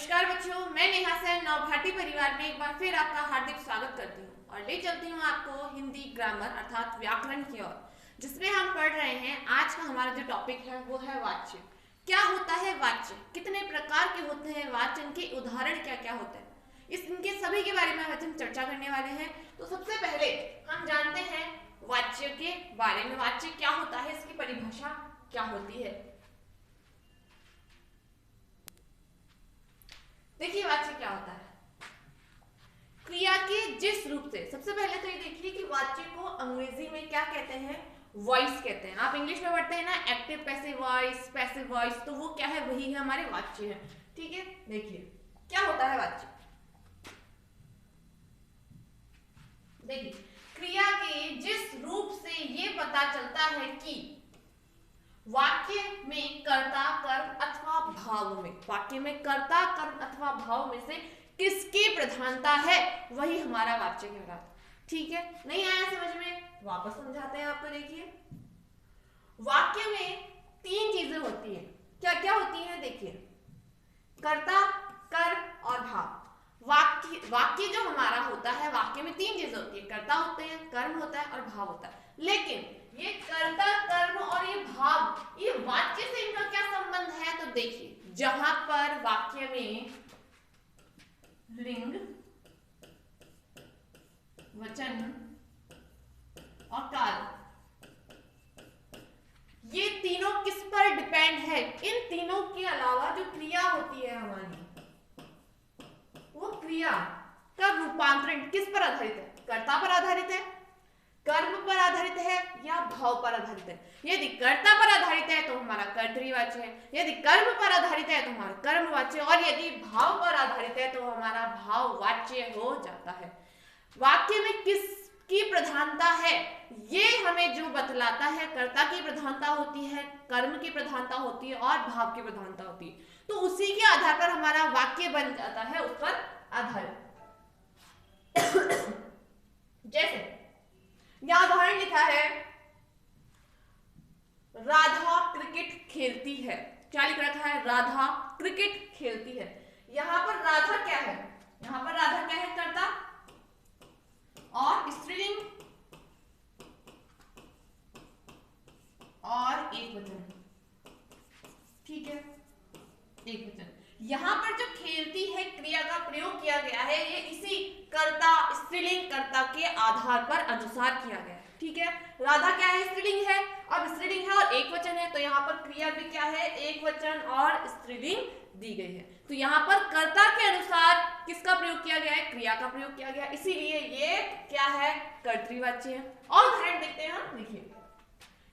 नमस्कार बच्चों, मैं नेहा सेन नवभारती परिवार में एक बार फिर आपका हार्दिक स्वागत करती हूँ और ले चलती हूँ आपको हिंदी ग्रामर अर्थात व्याकरण की ओर, जिसमें हम पढ़ रहे हैं। आज का हमारा जो टॉपिक है वो है वाच्य। क्या होता है वाच्य, कितने प्रकार के होते हैं वाच्य, इनके उदाहरण क्या क्या होते हैं, इनके सभी के बारे में आज हम चर्चा करने वाले हैं। तो सबसे पहले हम जानते हैं वाच्य के बारे में। वाच्य क्या होता है, इसकी परिभाषा क्या होती है। देखिए वाच्य क्या होता है। क्रिया के जिस रूप से, सबसे पहले तो ये देखिए कि वाच्य को अंग्रेजी में क्या कहते हैं, वॉइस कहते हैं। आप इंग्लिश में पढ़ते हैं ना active passive voice, passive voice, तो वो क्या है, वही है हमारे वाच्य है। ठीक है, देखिए क्या होता है वाच्य। देखिए क्रिया के जिस रूप से ये पता चलता है कि वाक्य में कर्ता कर्म अथवा भाव में, वाक्य में कर्ता कर्म अथवा भाव में से किसकी प्रधानता है, वही हमारा वाच्य कहलाता है। ठीक है, नहीं आया समझ में, वापस समझाते हैं आपको। देखिए वाक्य में तीन चीजें होती हैं। क्या क्या होती हैं, देखिए कर्ता कर्म और भाव। वाक्य जो हमारा होता है, वाक्य में तीन चीजें होती है, कर्ता होते हैं, कर्म होता है और भाव होता है। लेकिन ये कर्ता कर्म और ये भाव, ये वाक्य से इनका क्या संबंध है, तो देखिए जहां पर वाक्य में लिंग, वचन और काल, ये तीनों किस पर डिपेंड है, इन तीनों के अलावा जो क्रिया होती है हमारी, वो क्रिया का रूपांतरण किस पर आधारित है, कर्ता पर आधारित है, कर्म पर आधारित है या भाव पर आधारित है। यदि कर्ता पर आधारित है तो हमारा कर्तृवाच्य है, यदि कर्म पर आधारित है तो हमारा कर्मवाच्य, और यदि भाव पर आधारित है तो हमारा भाववाच्य हो जाता है। वाक्य में किसकी प्रधानता है, ये हमें जो बतलाता है, कर्ता की प्रधानता होती है, कर्म की प्रधानता होती है और भाव की प्रधानता होती है। तो उसी के आधार पर हमारा वाक्य बन जाता है, उस पर आधारित। जैसे यहां उदाहरण लिखा है, राधा क्रिकेट खेलती है। क्या लिख रखा है, राधा क्रिकेट खेलती है। यहां पर राधा क्या है, यहां पर राधा क्या है, कर्ता और स्त्रीलिंग और एक वचन। ठीक है, एक वचन। यहां पर जो खेलती है क्रिया का प्रयोग किया गया है, ये इसी कर्ता, स्त्रीलिंग कर्ता के आधार पर अनुसार किया गया है। ठीक है, राधा क्या है, स्त्रीलिंग है। अब स्त्रीलिंग है और एक वचन है, तो यहाँ पर क्रिया भी क्या है, एक वचन और स्त्रीलिंग दी गई है। तो यहाँ पर कर्ता के अनुसार किसका प्रयोग किया गया है, क्रिया का प्रयोग किया गया, इसीलिए ये क्या है, कर्तृवाच्य है। और उदाहरण देखते हैं हम। देखिए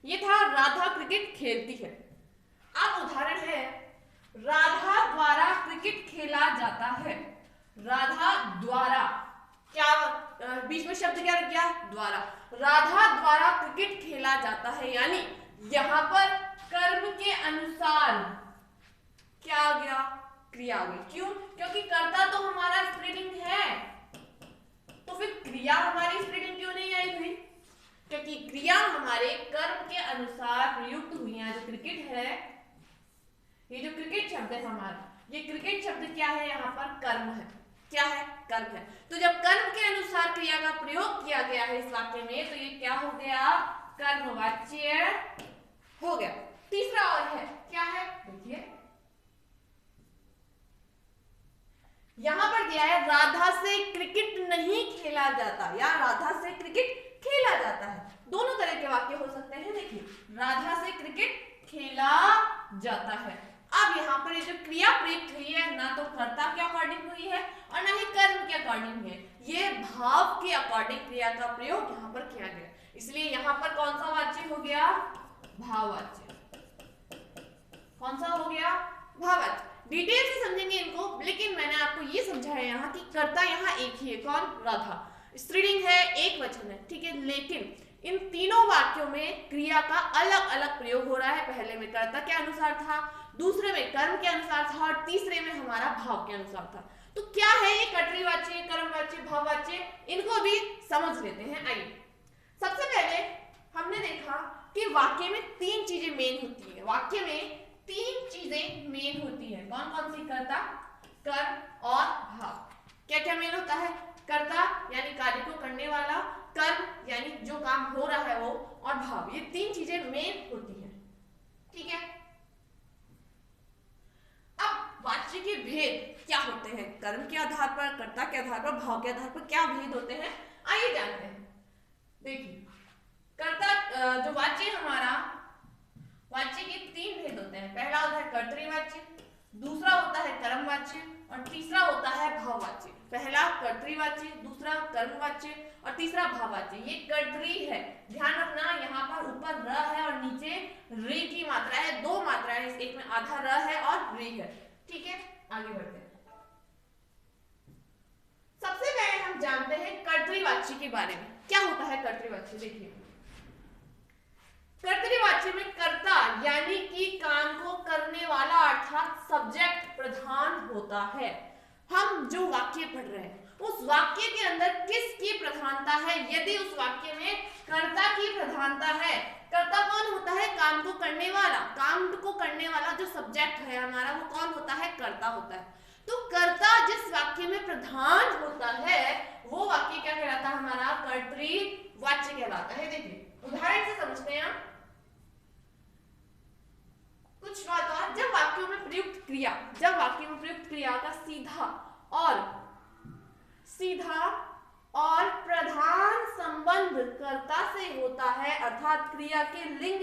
ये था राधा क्रिकेट खेलती है। अब उदाहरण है, राधा द्वारा क्रिकेट खेला जाता है। राधा द्वारा, क्या बीच में शब्द क्या लग गया, द्वारा। राधा द्वारा क्रिकेट खेला जाता है, यानी यहां पर कर्म के अनुसार क्या आ गया, क्रिया आ गई। क्यों, क्योंकि कर्ता तो हमारा स्त्रीलिंग है, तो फिर क्रिया हमारी स्त्रीलिंग क्यों नहीं आई भाई, क्योंकि क्रिया हमारे कर्म के अनुसार प्रयुक्त हुई है। जो क्रिकेट है, ये जो क्रिकेट शब्द है हमारा, ये क्रिकेट शब्द क्या है, यहाँ पर कर्म है। क्या है, कर्म है। तो जब कर्म के अनुसार क्रिया का प्रयोग किया गया है इस वाक्य में, तो ये क्या हो गया, कर्मवाच्य हो गया। तीसरा और है, क्या है, देखिए यहां पर दिया है, राधा से क्रिकेट नहीं खेला जाता या राधा से क्रिकेट खेला जाता है। दोनों तरह के वाक्य हो सकते हैं। देखिए राधा से क्रिकेट खेला जाता है। अब यहाँ पर ये जो क्रिया प्रयुक्त हुई है, ना तो कर्ता के अकॉर्डिंग हुई है और ना ही कर्म के अकॉर्डिंग है, ये भाव के अकॉर्डिंग क्रिया का प्रयोग यहाँ पर किया गया, इसलिए यहाँ पर कौन सा वाच्य हो गया, भाववाच्य। कौन सा हो गया, भाववाच्य। डिटेल से समझेंगे इनको, लेकिन मैंने आपको ये समझाया यहाँ कि कर्ता यहाँ एक ही है, कौन, राधा, स्त्रीलिंग है, एक वचन है। ठीक है, लेकिन इन तीनों वाक्यों में क्रिया का अलग अलग प्रयोग हो रहा है। पहले में कर्ता के अनुसार था, दूसरे में कर्म के अनुसार था और तीसरे में हमारा भाव के अनुसार था। तो क्या है ये कर्तृवाच्य, कर्मवाच्य, भाववाच्य, इनको भी समझ लेते हैं। आइए, सबसे पहले हमने देखा कि वाक्य में तीन चीजें मेन होती है। वाक्य में तीन चीजें मेन होती है, कौन कौन सी, कर्ता कर्म और भाव। क्या क्या मेल होता है? कर्ता यानी कार्य को करने वाला, कर्म यानी जो काम हो रहा है वो, और भाव, ये तीन चीजें मेन होती है। ठीक है, अब वाच्य के भेद क्या होते हैं? कर्म के आधार पर, कर्ता के आधार पर, भाव के आधार पर क्या भेद होते हैं, आइए जानते हैं। देखिए, कर्ता जो वाच्य हमारा, वाच्य के तीन भेद होते हैं। पहला होता है कर्तृवाच्य, दूसरा होता है कर्मवाच्य और तीसरा होता है भाववाच्य। पहला कर्तृवाच्य, दूसरा कर्मवाच्य और तीसरा भाववाच्य। ये कर्तृ है, ध्यान रखना, यहाँ पर ऊपर र है और नीचे री की मात्रा है, दो मात्राएं, इस एक में आधा र है और री है। ठीक है, आगे बढ़ते हैं। सबसे पहले हम जानते हैं कर्तृवाच्य के बारे में। क्या होता है कर्तृवाच्य? देखिए, कर्तृवाच्य में कर्ता यानी कि काम को करने वाला अर्थात सब्जेक्ट प्रधान होता है। हम जो वाक्य पढ़ रहे हैं उस वाक्य के अंदर किसकी प्रधानता है? यदि उस वाक्य में कर्ता की प्रधानता है, कर्ता कौन होता है? काम को करने वाला। काम को करने वाला जो सब्जेक्ट है हमारा वो कौन होता है? कर्ता होता है। तो कर्ता जिस वाक्य में प्रधान होता है वो वाक्य क्या कहलाता है? हमारा कर्तृवाच्य कहलाता है। देखिए, उदाहरण से समझते हैं हम कुछ बात और। जब वाक्यों में प्रयुक्त क्रिया, जब वाक्य में प्रयुक्त क्रिया का सीधा और प्रधान संबंध कर्ता से होता है, अर्थात क्रिया के लिंग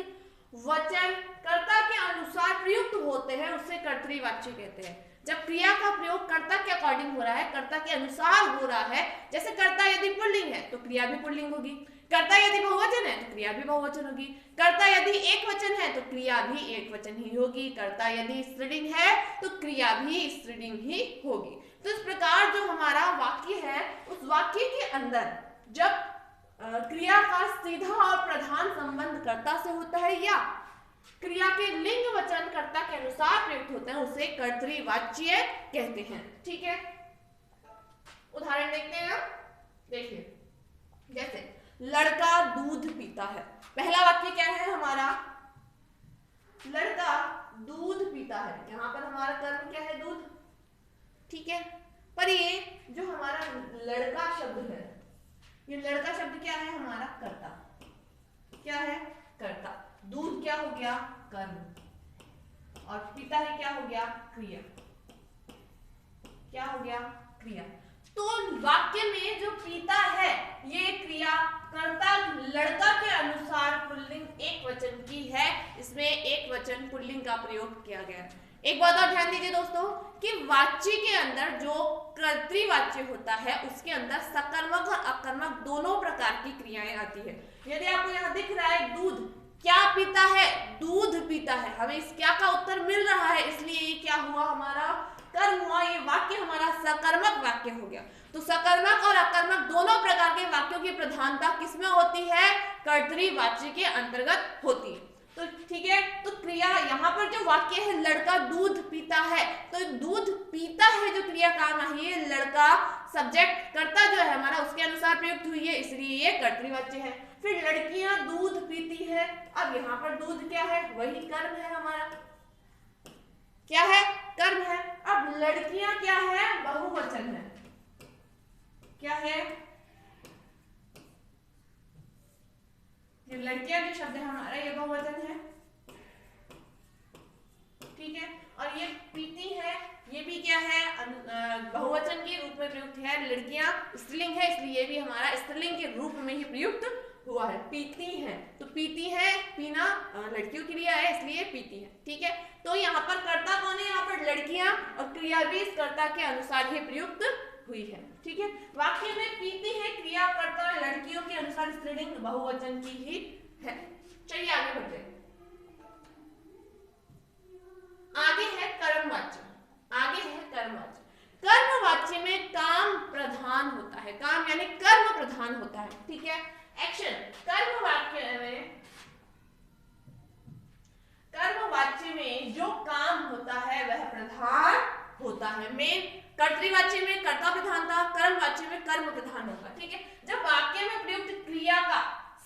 वचन कर्ता के अनुसार प्रयुक्त होते हैं, उसे कर्तृवाच्य कहते हैं। जब क्रिया का प्रयोग कर्ता के अकॉर्डिंग हो रहा है, कर्ता के अनुसार हो रहा है, जैसे कर्ता यदि पुल्लिंग है तो क्रिया भी पुल्लिंग होगी, कर्ता यदि बहुवचन है तो क्रिया भी बहुवचन होगी, कर्ता यदि एक वचन है तो क्रिया भी एक वचन ही होगी, कर्ता यदि स्त्रीलिंग है तो क्रिया भी स्त्रीलिंग ही होगी। तो इस प्रकार जो हमारा वाक्य है उस वाक्य के अंदर जब क्रिया का सीधा और प्रधान संबंध कर्ता से होता है या क्रिया के लिंग वचन कर्ता के अनुसार प्रयुक्त होते हैं, उसे कर्तृवाच्य कहते हैं। ठीक है, उदाहरण देखते हैं हम। देखिए, जैसे लड़का दूध पीता है, पहला वाक्य क्या है हमारा? लड़का दूध पीता है। यहाँ पर हमारा कर्म क्या है? दूध। ठीक है, पर ये जो हमारा लड़का शब्द है, ये लड़का शब्द क्या है? हमारा कर्ता। क्या है? कर्ता। दूध क्या हो गया? कर्म। और पीता है क्या हो गया? क्रिया। क्या हो गया? क्रिया। तो वाक्य में जो पीता है ये क्रिया कर्ता लड़का के अनुसार पुल्लिंग एक वचन की है, इसमें एक वचन पुल्लिंग का प्रयोग किया गया है। एक बात और ध्यान दीजिए दोस्तों कि वाच्य के अंदर जो कर्तृवाच्य होता है उसके अंदर सकर्मक और अकर्मक दोनों प्रकार की क्रियाएं आती है। यदि आपको यहाँ दिख रहा है दूध, क्या पीता है? दूध पीता है। हमें इस क्या का उत्तर मिल रहा है, इसलिए ये क्या हुआ? हमारा कर्म हुआ। ये वाक्य हमारा सकर्मक वाक्य हो गया। तो सकर्मक और अकर्मक दोनों प्रकार के वाक्यों की प्रधानता किसमें होती है? कर्तृवाच्य के अंतर्गत होती है। तो ठीक है, तो क्रिया यहाँ पर जो वाक्य है लड़का दूध पीता है, तो दूध पीता है जो क्रिया काम आई है, लड़का सब्जेक्ट कर्ता जो है हमारा उसके अनुसार प्रयुक्त हुई है, इसलिए ये कर्तृवाच्य है। फिर लड़कियां दूध पीती है, अब यहाँ पर दूध क्या है? वही कर्म है हमारा। क्या है? कर्म है। अब लड़कियां क्या है? बहुवचन है। क्या है? ये लड़कियां जो शब्द है हमारा ये बहुवचन है। ठीक है, और ये पीती है ये भी क्या है? बहुवचन के रूप में प्रयुक्त है। लड़कियां स्त्रीलिंग है इसलिए ये भी हमारा स्त्रीलिंग के रूप में ही प्रयुक्त हुआ है। पीती है तो पीती है, पीना लड़कियों की क्रिया है इसलिए पीती है। ठीक है, तो यहाँ पर कर्ता कौन है? यहाँ पर लड़कियां, और क्रिया भी इस कर्ता के अनुसार ही प्रयुक्त हुई है। ठीक है, वाक्य में पीती है क्रिया कर्ता लड़कियों के अनुसार स्त्रीलिंग बहुवचन की ही है। चलिए आगे बढ़ते हैं। आगे है कर्मवाच्य। आगे है कर्मवाच्य। कर्मवाच्य में काम प्रधान होता है, काम यानी कर्म प्रधान होता है। ठीक है, एक्शन। कर्मवाच्य में जो काम होता है वह प्रधान होता है। मेन कर्तृवाच्य में कर्ता प्रधान था, कर्मवाच्य में कर्म प्रधान होगा। ठीक है, जब वाक्य में प्रयुक्त क्रिया का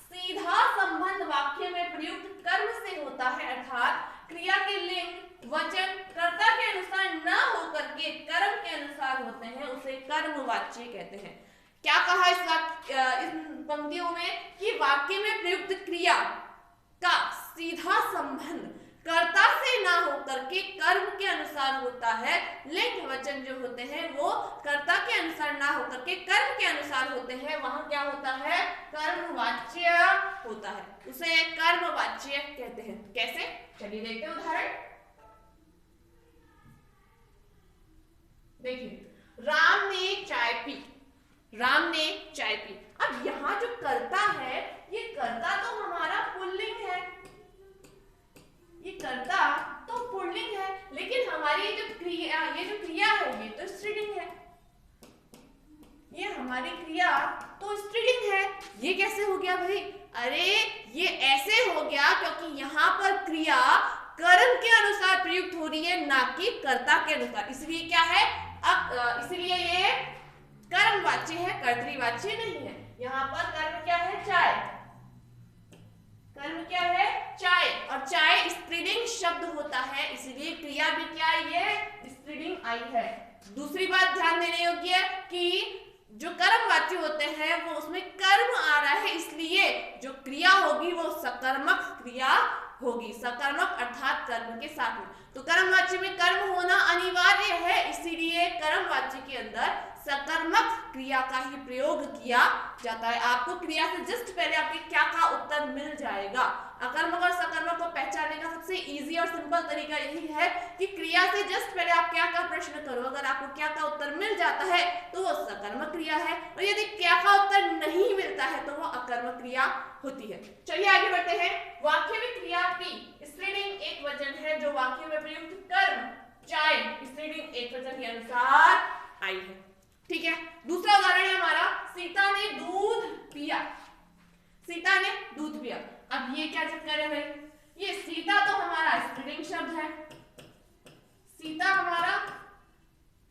सीधा संबंध वाक्य में प्रयुक्त कर्म से होता है, अर्थात क्रिया के लिंग वचन कर्ता के अनुसार न होकर के कर्म के अनुसार होते हैं उसे कर्मवाच्य कहते हैं। क्या कहा इस पंक्तियों में कि वाक्य में प्रयुक्त क्रिया का सीधा संबंध कर्ता से ना होकर के कर्म के अनुसार होता है। लिंग वचन जो होते हैं वो कर्ता के अनुसार ना होकर के कर्म के अनुसार होते हैं, वहां क्या होता है, कर्मवाच्य होता है, उसे कर्मवाच्य कहते हैं। कैसे, चलिए देखते हैं उदाहरण। देखिए, राम ने चाय पी, राम ने चाय पी। अब यहाँ जो कर्ता है ये कर्ता तो हमारा पुल्लिंग है, ये कर्ता तो पुल्लिंग है, लेकिन हमारी ये जो क्रिया है ये तो स्त्रीलिंग है, ये हमारी क्रिया तो स्त्रीलिंग है। ये कैसे हो गया भाई? अरे ये ऐसे हो गया क्योंकि यहाँ पर क्रिया कर्म के अनुसार प्रयुक्त हो रही है, ना कि कर्ता के अनुसार, इसलिए क्या है, इसलिए ये कर्मवाच्य है, कर्तृवाच्य नहीं है। यहाँ पर कर्म क्या है, चाय, कर्म क्या है, चाय, और चाय स्त्रीलिंग शब्द होता है, इसलिए क्रिया भी क्या आई है, स्त्रीलिंग आई है। दूसरी बात ध्यान देने योग्य है कि जो कर्मवाच्य होते हैं वो उसमें कर्म आ रहा है, इसलिए जो क्रिया होगी वो सकर्मक क्रिया होगी, सकर्मक अर्थात कर्म के साथ में। तो कर्मवाच्य में कर्म होना अनिवार्य है, इसीलिए कर्मवाच्य के अंदर सकर्मक क्रिया का ही प्रयोग किया जाता है। आपको क्रिया से जस्ट पहले आपके क्या का उत्तर मिल जाएगा। अकर्मक और सकर्मक को पहचानने का सबसे इजी और सिंपल तरीका यही है कि क्रिया से जस्ट पहले आप क्या का प्रश्न करो, अगर आपको क्या का उत्तर मिल जाता है तो वो सकर्मक क्रिया है, और यदि क्या का उत्तर नहीं मिलता है तो वो अकर्मक क्रिया होती है। चलिए आगे बढ़ते हैं। वाक्य में क्रिया की स्त्रीलिंग एक वचन है जो वाक्य में प्रयुक्त कर्म चाय स्त्रीलिंग एक वचन के अनुसार आई है। ठीक है, दूसरा उदाहरण है हमारा, सीता ने दूध पिया, सीता ने दूध पिया। अब ये क्या चक्कर है भाई, ये सीता तो हमारा स्त्रीलिंग शब्द है, सीता हमारा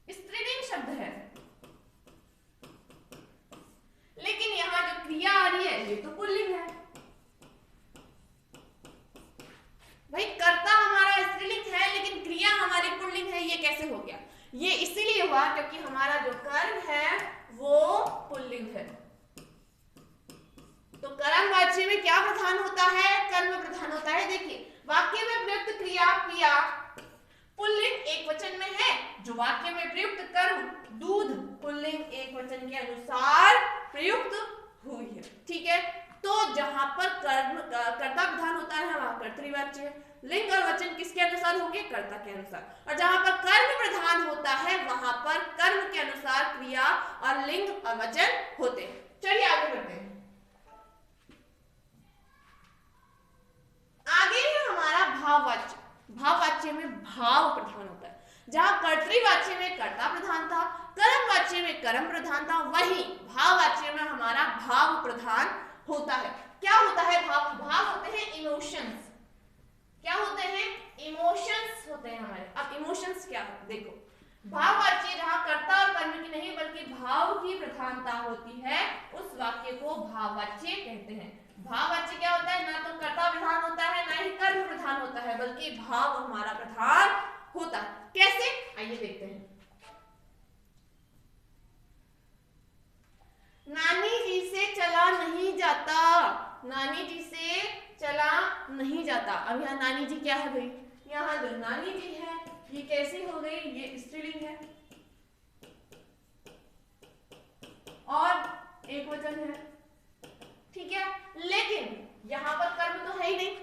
स्त्रीलिंग शब्द है, लेकिन यहां जो क्रिया आ रही है ये तो पुल्लिंग है। भाई कर्ता हमारा स्त्रीलिंग है लेकिन क्रिया हमारी पुल्लिंग है, ये कैसे हो गया? ये इसीलिए हुआ क्योंकि हमारा जो कर्म है वो पुल्लिंग है। तो कर्मवाच्य में क्या प्रधान होता है, कर्म प्रधान होता है। देखिए, वाक्य में प्रयुक्त क्रिया पिया पुल्लिंग एक वचन में है, जो वाक्य में प्रयुक्त कर्म दूध पुल्लिंग एक वचन के अनुसार प्रयुक्त हुई है। ठीक है, तो जहां पर कर्म कर्ता प्रधान होता है वहां कर्तृवाच्य है, लिंग और वचन किसके अनुसार होंगे, कर्ता के अनुसार, और जहां पर कर्म प्रधान होता है वहां पर कर्म के अनुसार क्रिया और लिंग और वचन होते हैं। चलिए आगे बढ़ते हैं। आगे है हमारा भाववाच्य। भाववाच्य में भाव प्रधान होता है, जहां कर्तृवाच्य में कर्ता प्रधान था, कर्मवाच्य में कर्म प्रधान था, वहीं भाववाच्य में हमारा भाव प्रधान होता है। क्या होता है भाव? भाव होते हैं इमोशंस। क्या होते हैं? इमोशंस होते हैं हमारे। अब इमोशंस क्या है देखो, भाववाच्य जहां कर्ता और कर्म की नहीं बल्कि भाव की प्रधानता होती है उस वाक्य को भाववाच्य कहते हैं। भाववाच्य क्या होता है? ना तो कर्ता प्रधान होता है ना ही कर्म प्रधान होता है, बल्कि भाव हमारा प्रधान होता है। कैसे? आइए देखते हैं। नानी जी से चला नहीं जाता, नानी जी से चला नहीं जाता। अब यहाँ नानी जी क्या है भाई? यहाँ जो नानी जी है ये कैसी हो गई? ये स्त्रीलिंग है और एक वचन है। ठीक है, लेकिन यहाँ पर कर्म तो है ही नहीं।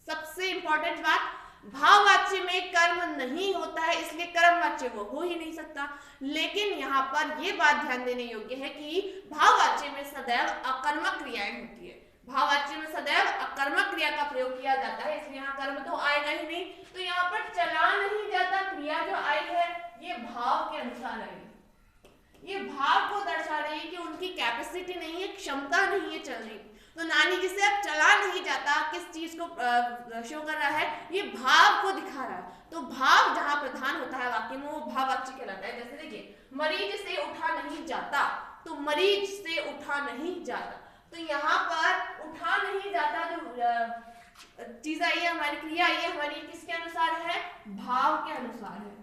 सबसे इंपॉर्टेंट बात, भाववाच्य में कर्म नहीं होता है इसलिए कर्मवाच्य वो हो ही नहीं सकता। लेकिन यहाँ पर यह बात ध्यान देने योग्य है कि भाववाच्य में सदैव अकर्मक क्रियाएं होती है, भाववाच्य में सदैव अकर्मक क्रिया का प्रयोग किया जाता है, इसलिए यहाँ कर्म तो आएगा ही नहीं। तो यहाँ पर चला नहीं जाता क्रिया जो आई है ये भाव के अनुसार आई है, ये भाव को दर्शा रही है कि उनकी कैपेसिटी नहीं है, क्षमता नहीं है चलने की। तो नानी जी से अब चला नहीं जाता किस चीज को शो कर रहा है? ये भाव को दिखा रहा है। तो भाव जहां प्रधान होता है वाक्य में वो भाववाच्य कहलाता है। जैसे देखिए, मरीज से उठा नहीं जाता, तो मरीज से उठा नहीं जाता, तो यहाँ पर उठा नहीं जाता जो चीज आई है हमारी, क्रिया आई है हमारी, किसके अनुसार है? भाव के अनुसार है।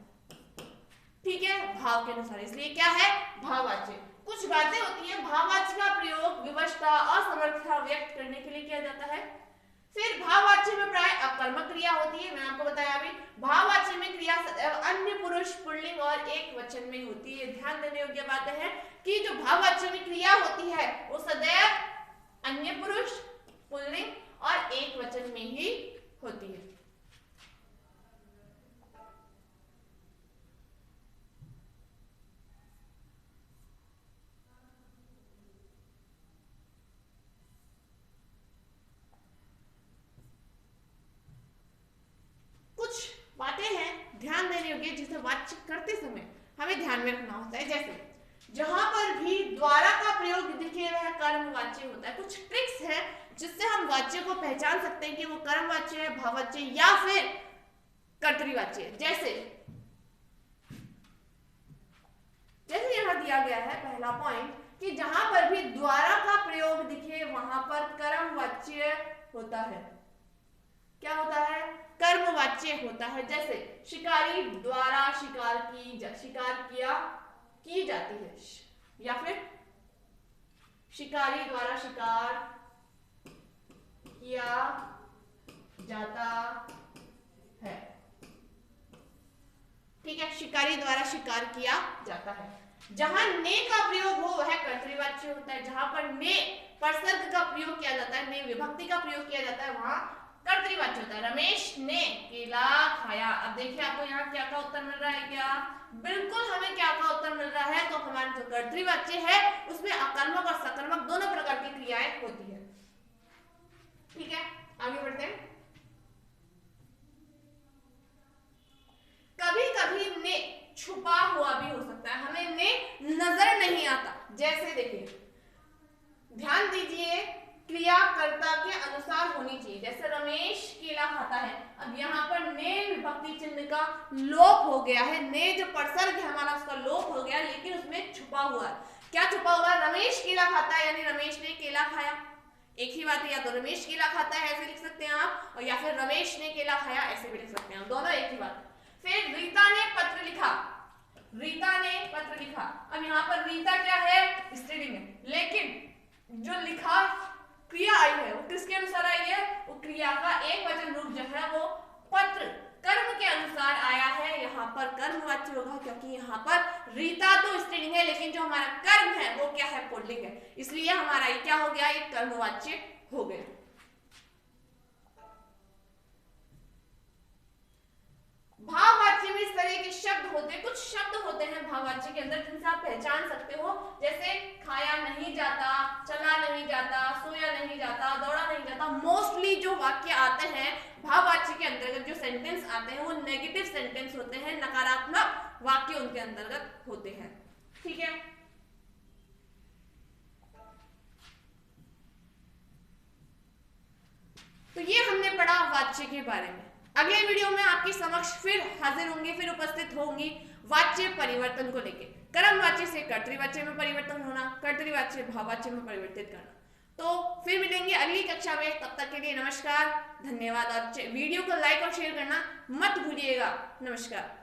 ठीक है, भाव के अनुसार, इसलिए क्या है भाववाच्य। कुछ बातें होती है भाववाच्य का प्रयोग विवशता असमर्थता व्यक्त करने के लिए किया जाता है। फिर भाववाच्य में प्राय अकर्मक क्रिया होती है, मैंने आपको बताया अभी। भाववाच्य में क्रिया सदैव अन्य पुरुष पुल्लिंग और एक वचन में होती है। ध्यान देने योग्य बात है कि जो भाववाच्य में क्रिया होती है वो सदैव अन्य पुरुष पुल्लिंग और एक वचन में ही होती है। बातें हैं ध्यान देने योग्य जिसे बातचीत करते समय हमें ध्यान में रखना होता है। जैसे जहां पर भी द्वारा का प्रयोग दिखे वह कर्मवाच्य होता है। कुछ ट्रिक्स हैं जिससे हम वाच्य को पहचान सकते हैं कि वो कर्मवाच्य है, भाववाच्य या फिर कर्तृवाच्य है। जैसे यहां दिया गया है पहला पॉइंट कि जहां पर भी द्वारा का प्रयोग दिखे वहां पर कर्मवाच्य होता है। क्या होता है? कर्मवाच्य होता है। जैसे शिकारी द्वारा शिकार किया की जाती है, या फिर शिकारी द्वारा शिकार किया जाता है। ठीक है, शिकारी द्वारा शिकार किया जाता है। जहां ने का प्रयोग हो वह कर्तृवाच्य होता है। जहां पर ने परसर्ग का प्रयोग किया जाता है, ने विभक्ति का प्रयोग किया जाता है, वहां कर्तृवाच्य होता है। रमेश ने केला खाया। अब देखिए आपको यहाँ क्या का उत्तर मिल रहा है? क्या बिल्कुल हमें क्या का उत्तर मिल रहा है? तो हमारा जो कर्तृवाच्य है उसमें अकर्मक और सकर्मक दोनों प्रकार की क्रियाएं होती है। ठीक है, आगे बढ़ते हैं। कभी कभी ने छुपा हुआ भी हो सकता है, हमें ने नजर नहीं आता। जैसे देखिए ध्यान दीजिए, क्रिया कर्ता के अनुसार होनी चाहिए। जैसे रमेश केला खाता है, अब यहाँ पर ने विभक्ति चिन्ह का लोप हो गया है। ने जो परसर्ग है हमारा उसका लोप हो गया, लेकिन उसमें छुपा हुआ है। क्या छुपा हुआ है? रमेश केला खाता है यानी रमेश ने केला खाया। एक ही बात है, या तो रमेश केला खाता है ऐसे लिख सकते हैं आप, और या फिर रमेश ने केला खाया ऐसे भी लिख सकते हैं, दोनों एक ही बात। फिर रीता ने पत्र लिखा। रीता ने पत्र लिखा, अब यहाँ पर रीता क्या है? स्त्रीलिंग है, लेकिन जो लिखा क्रिया आई है वो किसके अनुसार आई है? वो क्रिया का एक वचन रूप जो है वो पत्र कर्म के अनुसार आया है। यहाँ पर कर्मवाच्य होगा क्योंकि यहाँ पर रीता तो स्त्रीलिंग है, लेकिन जो हमारा कर्म है वो क्या है? पुल्लिंग है, इसलिए हमारा ये क्या हो गया? ये कर्मवाच्य हो गया। भाववाच्य में इस तरह के शब्द होते हैं, कुछ शब्द होते हैं भाववाच्य के अंदर जिनसे आप पहचान सकते हो। जैसे खाया नहीं जाता, चला नहीं जाता, सोया नहीं जाता, दौड़ा नहीं जाता। मोस्टली जो वाक्य आते हैं भाववाच्य के अंतर्गत, जो सेंटेंस आते हैं वो नेगेटिव सेंटेंस होते हैं, नकारात्मक वाक्य उनके अंतर्गत होते हैं। ठीक है, तो ये हमने पढ़ा वाच्य के बारे में। अगले वीडियो में आपके समक्ष फिर हाजिर होंगे, फिर उपस्थित होंगी वाच्य परिवर्तन को लेके। कर्मवाच्य से कर्तृवाच्य में परिवर्तन होना, कर्तृवाच्य भाववाच्य में परिवर्तित करना। तो फिर मिलेंगे अगली कक्षा में, तब तक के लिए नमस्कार, धन्यवाद। और वीडियो को लाइक और शेयर करना मत भूलिएगा। नमस्कार।